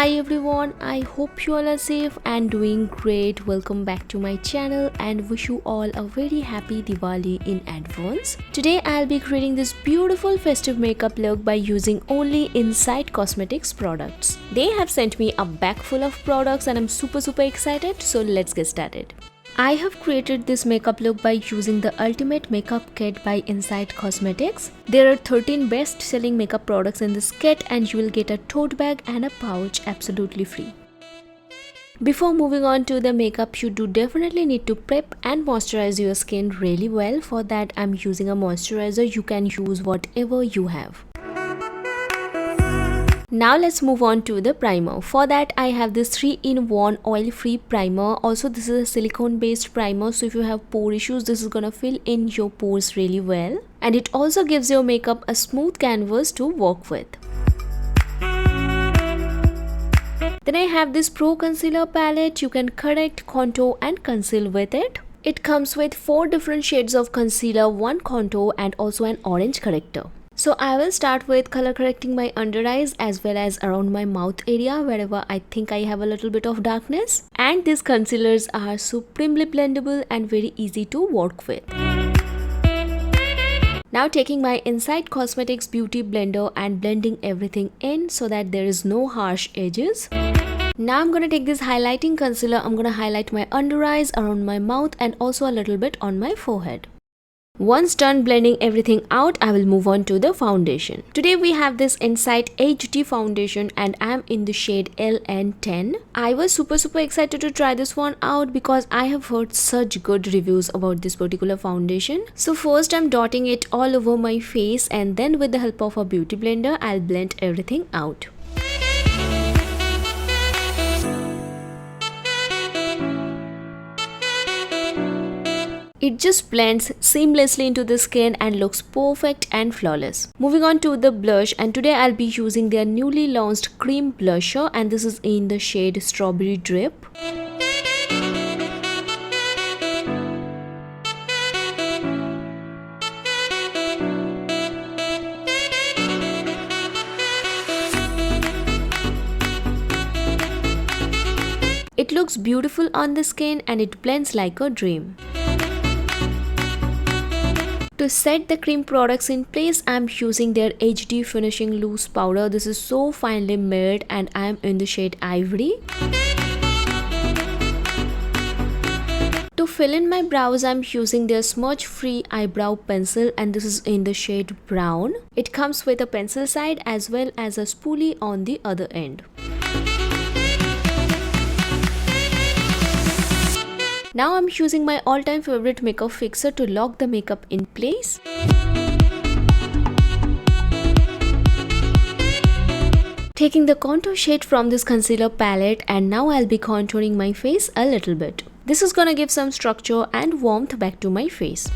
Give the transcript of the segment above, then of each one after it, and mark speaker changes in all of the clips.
Speaker 1: Hi everyone, I hope you all are safe and doing great. Welcome back to my channel and wish you all a very happy Diwali in advance. Today I'll be creating this beautiful festive makeup look by using only Inside Cosmetics products. They have sent me a bag full of products and I'm super excited, so let's get started. I have created this makeup look by using the Ultimate Makeup Kit by Inside Cosmetics. There are 13 best selling makeup products in this kit and you will get a tote bag and a pouch absolutely free. Before moving on to the makeup, you do definitely need to prep and moisturize your skin really well. For that I'm using a moisturizer. You can use whatever you have. Now let's move on to the primer. For that I have this 3-in-1 oil-free primer. Also this is a silicone based primer, so if you have pore issues, this is gonna fill in your pores really well. And it also gives your makeup a smooth canvas to work with. Then I have this Pro Concealer palette. You can correct, contour and conceal with it. It comes with 4 different shades of concealer, 1 contour and also an orange corrector. So I will start with color correcting my under eyes as well as around my mouth area wherever I think I have a little bit of darkness. And these concealers are supremely blendable and very easy to work with. Now taking my Inside Cosmetics Beauty Blender and blending everything in so that there is no harsh edges. Now I'm gonna take this highlighting concealer. I'm gonna highlight my under eyes, around my mouth and also a little bit on my forehead. Once done blending everything out, I will move on to the foundation. Today we have this Inside HD foundation and I am in the shade LN10. I was super excited to try this one out because I have heard such good reviews about this particular foundation. So first I'm dotting it all over my face and then with the help of a beauty blender, I'll blend everything out. It just blends seamlessly into the skin and looks perfect and flawless. Moving on to the blush, and today I'll be using their newly launched cream blusher and this is in the shade Strawberry Drip. It looks beautiful on the skin and it blends like a dream. To set the cream products in place, I'm using their HD Finishing Loose Powder. This is so finely made and I'm in the shade Ivory. To fill in my brows, I'm using their Smudge Free Eyebrow Pencil and this is in the shade Brown. It comes with a pencil side as well as a spoolie on the other end. Now I'm using my all-time favorite makeup fixer to lock the makeup in place. Taking the contour shade from this concealer palette and now I'll be contouring my face a little bit. This is gonna give some structure and warmth back to my face.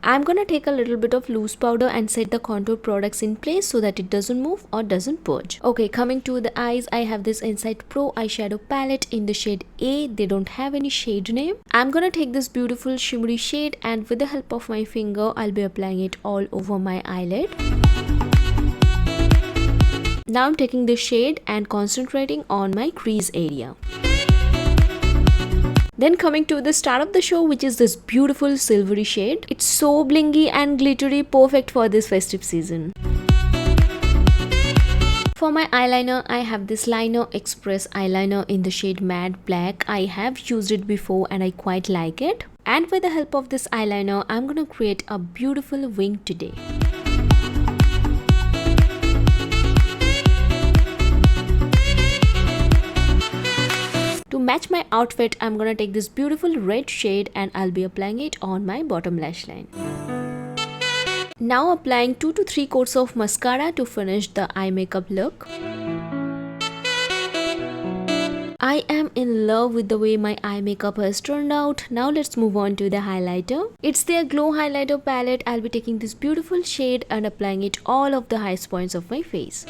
Speaker 1: I'm gonna take a little bit of loose powder and set the contour products in place so that it doesn't move or doesn't purge. Okay, coming to the eyes, I have this Inside Pro eyeshadow palette in the shade A. They don't have any shade name. I'm gonna take this beautiful shimmery shade and with the help of my finger, I'll be applying it all over my eyelid. Now I'm taking this shade and concentrating on my crease area. Then coming to the star of the show, which is this beautiful silvery shade. It's so blingy and glittery, perfect for this festive season. For my eyeliner, I have this Liner Express eyeliner in the shade Matte Black. I have used it before and I quite like it. And with the help of this eyeliner, I'm gonna create a beautiful wing today. To match my outfit, I'm gonna take this beautiful red shade and I'll be applying it on my bottom lash line. Now applying 2 to 3 coats of mascara to finish the eye makeup look. I am in love with the way my eye makeup has turned out. Now let's move on to the highlighter. It's their Glow Highlighter palette. I'll be taking this beautiful shade and applying it all of the highest points of my face.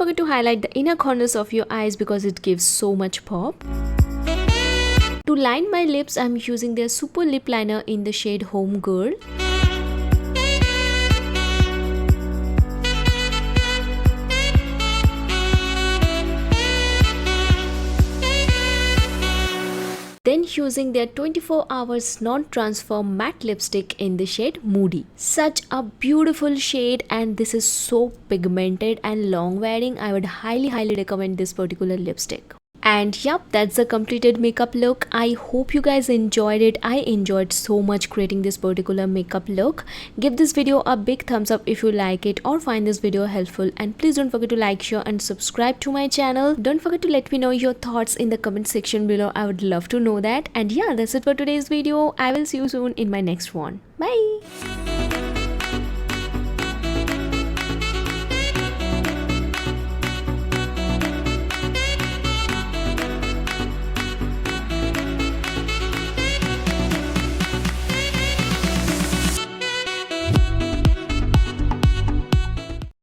Speaker 1: forget to highlight the inner corners of your eyes because it gives so much pop. To line my lips, I'm using their super lip liner in the shade Home Girl. Then using their 24 hours non-transfer matte lipstick in the shade Moody. Such a beautiful shade, and this is so pigmented and long wearing. I would highly recommend this particular lipstick. And yup, that's the completed makeup look. I hope you guys enjoyed it. I enjoyed so much creating this particular makeup look. Give this video a big thumbs up if you like it or find this video helpful, and please don't forget to like, share and subscribe to my channel. Don't forget to let me know your thoughts in the comment section below. I would love to know that. And yeah, that's it for today's video. I will see you soon in my next one. Bye.